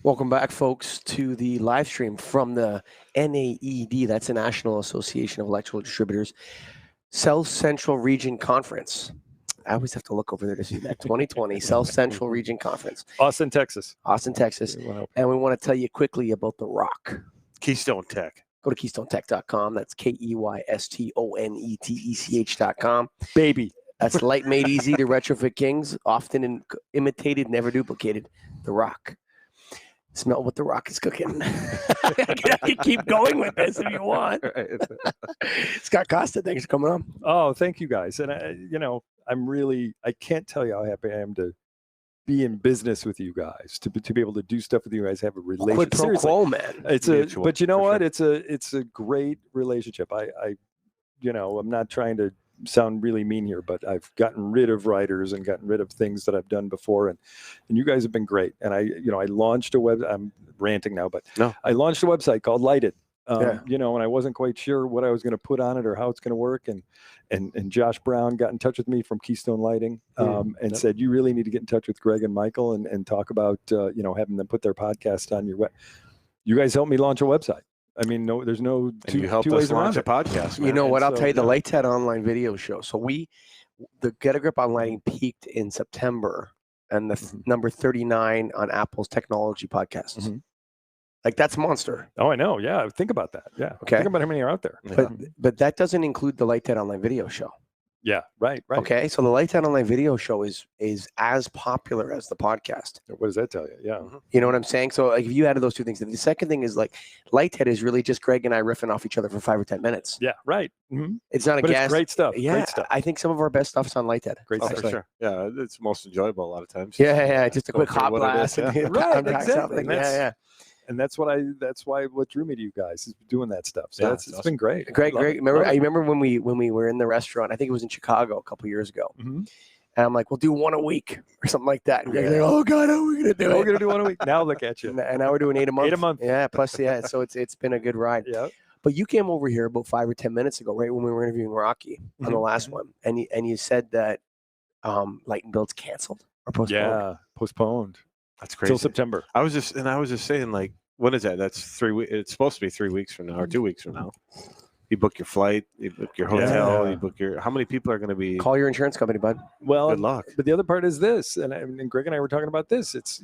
Welcome back, folks, to the live stream from the NAED. That's the National Association of Electrical Distributors South Central Region Conference. I always have to look over there to see that 2020 South Central Region Conference. Austin, Texas. Austin, Texas. And we want to tell you quickly about The Rock. Keystone Tech. Go to KeystoneTech.com. That's KeystoneTech.com. Baby. That's light made easy to retrofit kings, often imitated, never duplicated. The Rock. Smell what The Rock is cooking. I can keep going with this if you want. Scott Costa, thanks for coming on. Oh, thank you guys. And I can't tell you how happy I am to be in business with you guys, to be able to do stuff with you guys, have a relationship. Quid pro quo, man. But you know what? Sure. It's a great relationship. I'm not trying to sound really mean here, but I've gotten rid of writers and gotten rid of things that I've done before, and you guys have been great. And I launched I'm ranting now, but no. I launched a website called Lighted. And I wasn't quite sure what I was going to put on it or how it's going to work. And Josh Brown got in touch with me from Keystone Lighting and said, you really need to get in touch with Greg and Michael and talk about, having them put their podcast on your web. You guys helped me launch a website. I mean, there's no two ways around a podcast. Man. You know what? I'll tell you, the Late TED online video show. So the Get a Grip on Lighting peaked in September, and the number 39 on Apple's technology podcasts. Mm-hmm. Like, that's monster. Oh, I know. Yeah, think about that. Yeah. Okay. Think about how many are out there. But that doesn't include the Late TED online video show. Yeah. Right. Okay. So the Late TED online video show is as popular as the podcast. What does that tell you? Yeah. Mm-hmm. You know what I'm saying? So like, if you added those two things, the second thing is like Late TED is really just Greg and I riffing off each other for 5 or 10 minutes. Yeah. Right. Mm-hmm. It's not a gas. It's great stuff. Yeah. Great stuff. I think some of our best stuff's on Late TED. Great stuff. For sure. Yeah. It's most enjoyable a lot of times. Yeah. Just a quick hot blast. Right. Exactly. Yeah. And that's why what drew me to you guys is doing that stuff. So it's awesome. Been great. Greg, I remember when we were in the restaurant, I think it was in Chicago a couple years ago. Mm-hmm. And I'm like, we'll do one a week or something like that. And Greg's like, oh God, how are we gonna do it? We're gonna do one a week. Now look at you. And now we're doing 8 a month. 8 a month. Yeah, plus so it's been a good ride. Yeah. But you came over here about 5 or 10 minutes ago, right when we were interviewing Rocky on the last one, and you said that Light and Build's canceled or postponed. Yeah, postponed. That's crazy. Till September. I was just saying, like, what is that? That's 3 weeks. It's supposed to be 3 weeks from now or 2 weeks from now. You book your flight, you book your hotel, you book how many people are going to be? Call your insurance company, bud. Well, good luck. But the other part is this, and Greg and I were talking about this. It's,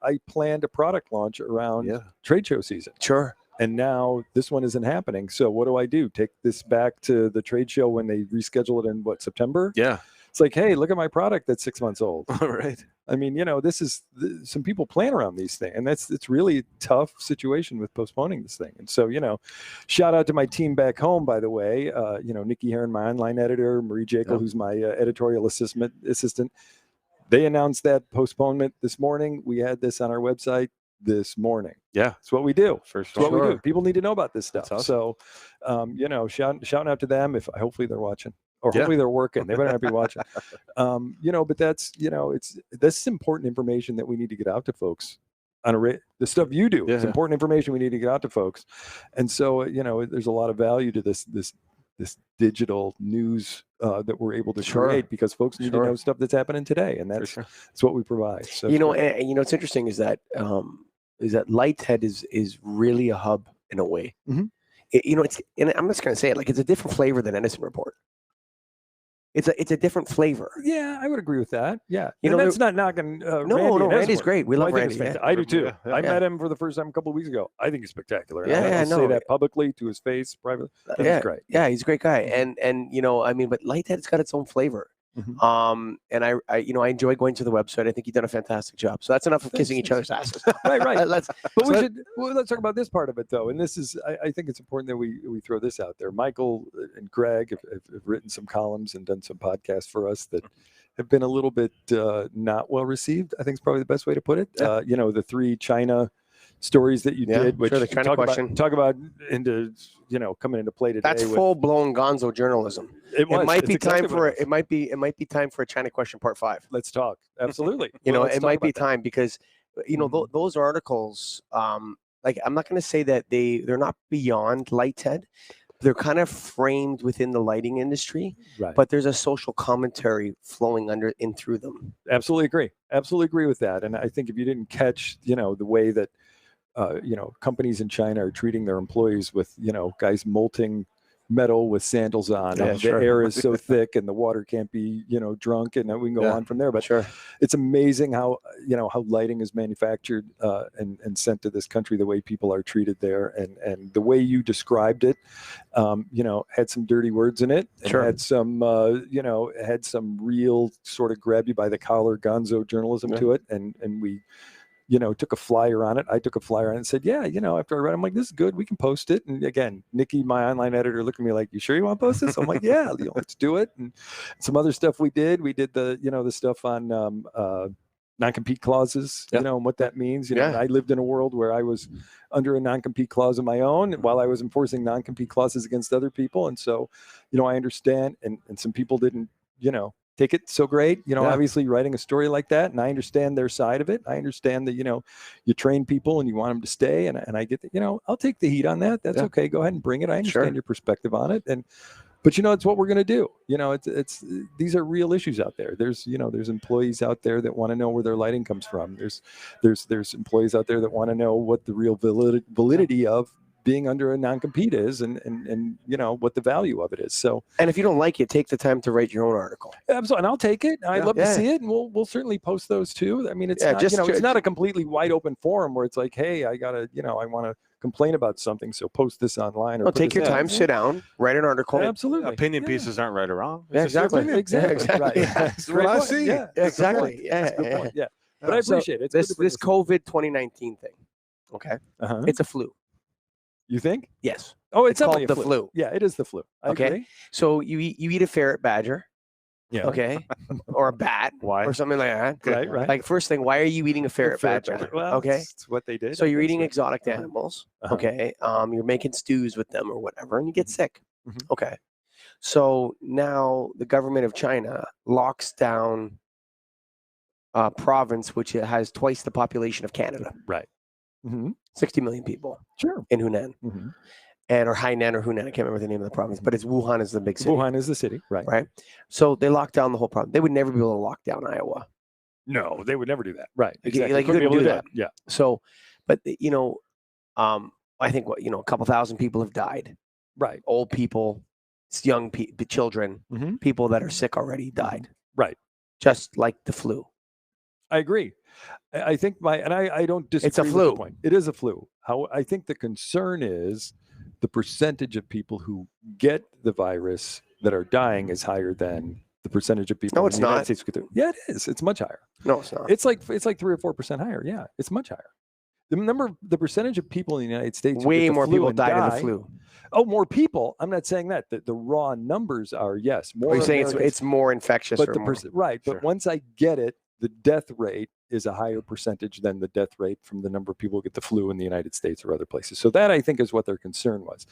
I planned a product launch around trade show season. Sure. And now this one isn't happening. So what do? Take this back to the trade show when they reschedule it in September? Yeah. It's like, hey, look at my product that's 6 months old. All right. I mean, this is some people plan around these things, and it's really a tough situation with postponing this thing. And so, shout out to my team back home, by the way. Nikki Heron, my online editor, Marie Jekyll, who's my editorial assistant. They announced that postponement this morning. We had this on our website this morning. Yeah, it's what we do. It's what we do. People need to know about this stuff. Awesome. So, shouting out to them. Hopefully they're watching. Or hopefully they're working. They better not be watching. But that's, this is important information that we need to get out to folks on the stuff you do. It's important information we need to get out to folks. And so, there's a lot of value to this digital news that we're able to create, because folks need to know stuff that's happening today. And that's what we provide. So what's interesting is that Light TED is really a hub in a way. Mm-hmm. And I'm just going to say it, like, it's a different flavor than Edison Report. It's a different flavor. Yeah, I would agree with that. Yeah, that's not knocking. No, Randy's great. We love Randy. I do too. I met him for the first time a couple of weeks ago. I think he's spectacular. I say that publicly to his face, privately. He's great. Yeah, he's a great guy. And but Light TED's got its own flavor. Mm-hmm. And I enjoy going to the website. I think you've done a fantastic job. So that's enough of kissing each other's asses. Right. Let's talk about this part of it, though. And this is, I think it's important that we throw this out there. Michael and Greg have written some columns and done some podcasts for us that have been a little bit not well received. I think is probably the best way to put it. The 3 China stories that you did, which talk about into coming into play today. That's full blown Gonzo journalism. It might be time for it might be time for a China question part 5. Let's talk. Absolutely. It might be time because those articles. Like, I'm not going to say that they're not beyond Light TED, they're kind of framed within the lighting industry, Right. but there's a social commentary flowing under in through them. Absolutely agree with that. And I think if you didn't catch, the way that, companies in China are treating their employees with, guys molting metal with sandals on, Yeah, and sure. the air is so thick and the water can't be, drunk, and then we can go on from there. But Sure. it's amazing how, how lighting is manufactured and sent to this country, the way people are treated there, and the way you described it, had some dirty words in it, and Sure. had some, had some real sort of grab you by the collar gonzo journalism to it, and we took a flyer on it. I took a flyer on it and said, after I read it, I'm like, this is good. We can post it. And again, Nikki, my online editor, looked at me like, you sure you want to post this? I'm like, yeah, let's do it. And some other stuff we did the, the stuff on non-compete clauses, and what that means. I lived in a world where I was under a non-compete clause of my own while I was enforcing non-compete clauses against other people. And so, I understand, and some people didn't, take it so great, obviously writing a story like that. And I understand their side of it. I understand that, you train people and you want them to stay. And I get that, I'll take the heat on that. That's okay. Go ahead and bring it. I understand your perspective on it. But it's what we're going to do. It's these are real issues out there. There's employees out there that want to know where their lighting comes from. There's employees out there that want to know what the real validity of being under a non-compete is, and what the value of it is. So, and if you don't like it, take the time to write your own article. Absolutely, and I'll take it. I'd love to see it, and we'll certainly post those too. I mean, it's not, it's not a completely wide open forum where it's like, hey, I gotta, I want to complain about something, so post this online. Or take your time, sit down, write an article. Absolutely, opinion pieces aren't right or wrong. Yeah, exactly. Right. That's what I see. Yeah, exactly. Yeah. But I appreciate it. This COVID 2019 thing. Okay, it's a flu. You think? Yes. Oh, it's called the flu. Yeah, it is the flu. I agree. So you eat a ferret badger. Yeah. Okay. Or a bat. Why? Or something like that. Right. Like, first thing, why are you eating a ferret badger? Well, okay. It's what they did. So you're eating exotic animals. Okay. You're making stews with them or whatever, and you get sick. Okay. So now the government of China locks down a province which has twice the population of Canada. Right. 60 million people. Sure. In Hunan. Or Hainan or Hunan. I can't remember the name of the province, but it's Wuhan is the big city. Wuhan is the city, right? Right. So they locked down the whole province. They would never be able to lock down Iowa. No, they would never do that. Right. Exactly. Like you couldn't do that. Yeah. So, but I think a couple thousand people have died. Right. Old people, young children, people that are sick already died. Right. Just like the flu. I agree. I think I don't disagree. It's a flu. With the point. It is a flu. How I think the concern is the percentage of people who get the virus that are dying is higher than the percentage of people. No, it's not. Yeah, it is. It's much higher. No, it's not. It's like 3 or 4% higher. Yeah, it's much higher. The percentage of people in the United States, way more people died of the flu. Oh, more people. I'm not saying that. The raw numbers are more. You're saying it's more infectious, but right? But once I get it, the death rate is a higher percentage than the death rate from the number of people who get the flu in the United States or other places. So that, I think, is what their concern was.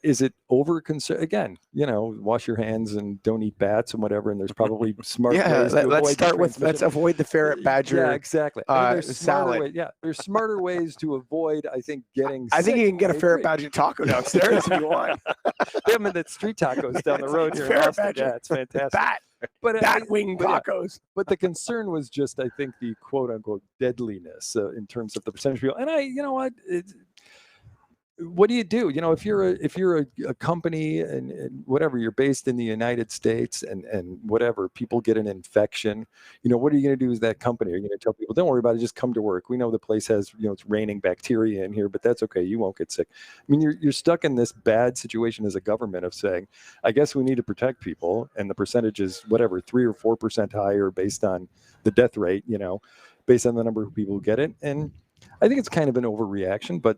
Is it over concern? Again, wash your hands and don't eat bats and whatever. And there's probably smart ways to let's avoid the ferret badger. Yeah, exactly. There's salad. There's smarter ways to avoid, I think, getting I think you can get a ferret badger taco downstairs if you want. They have them at street tacos down the road here in Austin. Yeah, it's fantastic. Bat wing tacos. But the concern was just, I think, the quote unquote deadliness in terms of the percentage of people. And what do you do? If you're a company and whatever, you're based in the United States and whatever, people get an infection, what are you going to do as that company? Are you going to tell people, don't worry about it, just come to work? We know the place has, it's raining bacteria in here, but that's okay. You won't get sick. I mean, you're stuck in this bad situation as a government of saying, I guess we need to protect people. And the percentage is whatever, 3 or 4% higher based on the death rate, based on the number of people who get it. And I think it's kind of an overreaction, but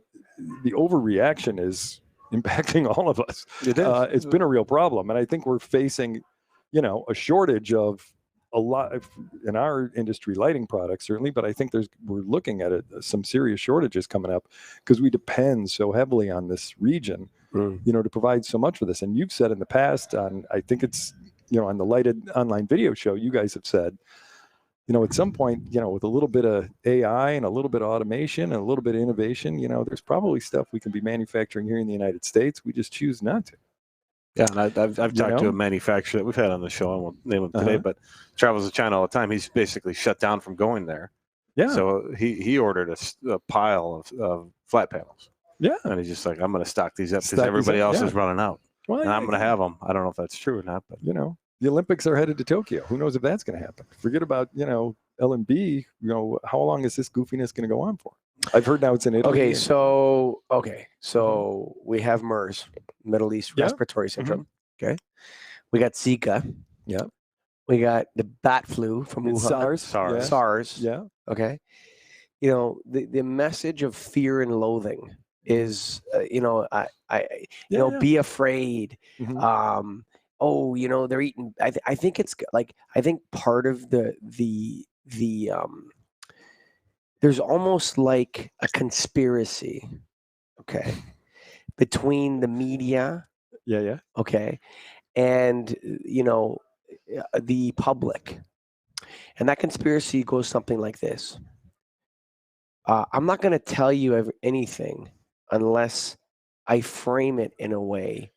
the overreaction is impacting all of us. It is. It's been a real problem. And I think we're facing, a shortage of a lot of, in our industry, lighting products, certainly, but I think we're looking at some serious shortages coming up because we depend so heavily on this region, to provide so much for this. And you've said in the past I think it's, on the Lighted online video show, you guys have said, at some point, with a little bit of AI and a little bit of automation and a little bit of innovation, there's probably stuff we can be manufacturing here in the United States. We just choose not to. Yeah, and I've talked to a manufacturer that we've had on the show. I won't name him today, but travels to China all the time. He's basically shut down from going there. Yeah. So he ordered a pile of flat panels. Yeah. And he's just like, I'm going to stock these up because everybody else is running out. Well, and I'm going to have them. I don't know if that's true or not, but the Olympics are headed to Tokyo. Who knows if that's going to happen? Forget about L&B. How long is this goofiness going to go on for? I've heard now it's in Italy. So we have MERS, Middle East Respiratory Syndrome. Okay, we got Zika. Yeah, we got the bat flu from Wuhan. SARS. Yeah. Okay, the message of fear and loathing is be afraid. Mm-hmm. They're eating. I think it's like, I think part of the there's almost like a conspiracy, okay, between the media, okay, and the public, and that conspiracy goes something like this. I'm not going to tell you anything unless I frame it in a way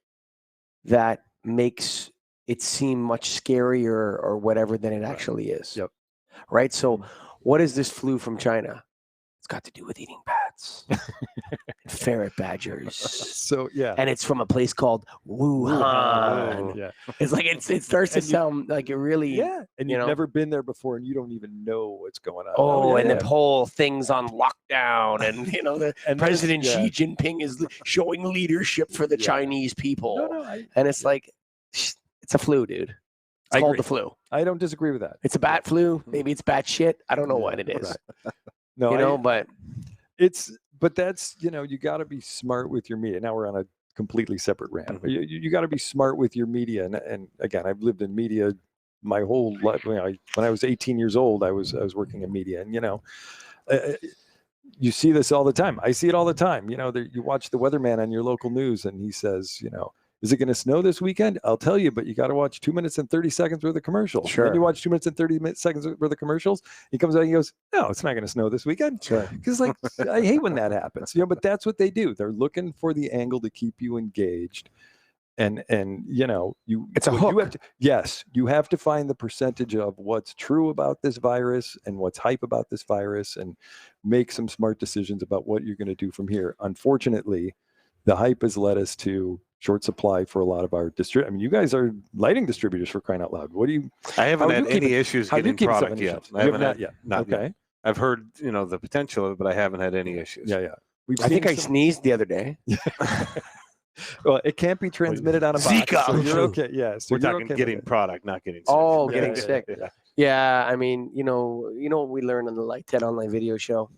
that makes it seem much scarier or whatever than it actually is. Yep. Right. So what is this flu from China? It's got to do with eating bats, ferret badgers. So and it's from a place called Wuhan. Yeah, it's like it starts to sound like it really. Yeah, and you've never been there before, and you don't even know what's going on. The whole thing's on lockdown, and and President Xi Jinping is showing leadership for the Chinese people. And it's like, it's a flu, dude. It's called the flu. I don't disagree with that. It's a bat flu. Maybe it's bat shit. I don't know what it is. Right. No, but that's you got to be smart with your media. Now we're on a completely separate rant. Mm-hmm. You got to be smart with your media, and again, I've lived in media my whole life. When I was 18 years old, I was working in media, and you see this all the time. I see it all the time. You watch the weatherman on your local news, and he says, is it going to snow this weekend? I'll tell you, but you got to watch 2 minutes and 30 seconds worth of commercials. Sure. Then you watch 2 minutes and 30 seconds worth of commercials. He comes out and he goes, no, it's not going to snow this weekend. Sure. Because I hate when that happens. But that's what they do. They're looking for the angle to keep you engaged. And it's a hook. You have to find the percentage of what's true about this virus and what's hype about this virus, and make some smart decisions about what you're going to do from here. Unfortunately, the hype has led us to short supply for a lot of our you guys are lighting distributors, for crying out loud. I haven't had any issues getting product yet. I haven't had yet. Not yet. I've heard, the potential of it, but I haven't had any issues. Yeah. I think I sneezed the other day. Well, it can't be transmitted on a box. Zika. So you're okay. Yeah. So we're talking getting product, not getting sick. Oh, getting sick. Yeah. I mean, what we learned on the TED Online video show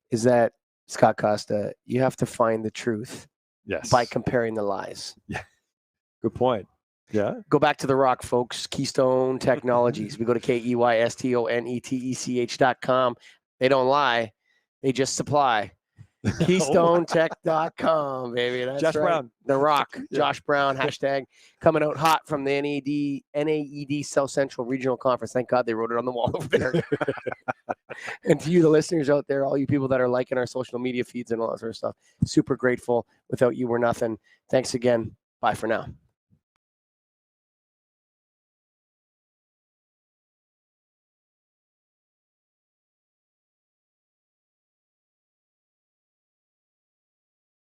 is that, Scott Costa, you have to find the truth. Yes. By comparing the lies. Yeah. Good point. Yeah. Go back to the rock, folks. Keystone Technologies. We go to KEYSTONETECH.com. They don't lie. They just supply. KeystoneTech.com, baby. That's Josh right. Brown. The Rock. Josh Brown. Hashtag coming out hot from the NAED South Central Regional Conference. Thank God they wrote it on the wall over there. And to you, the listeners out there, all you people that are liking our social media feeds and all that sort of stuff, super grateful. Without you, we're nothing. Thanks again. Bye for now.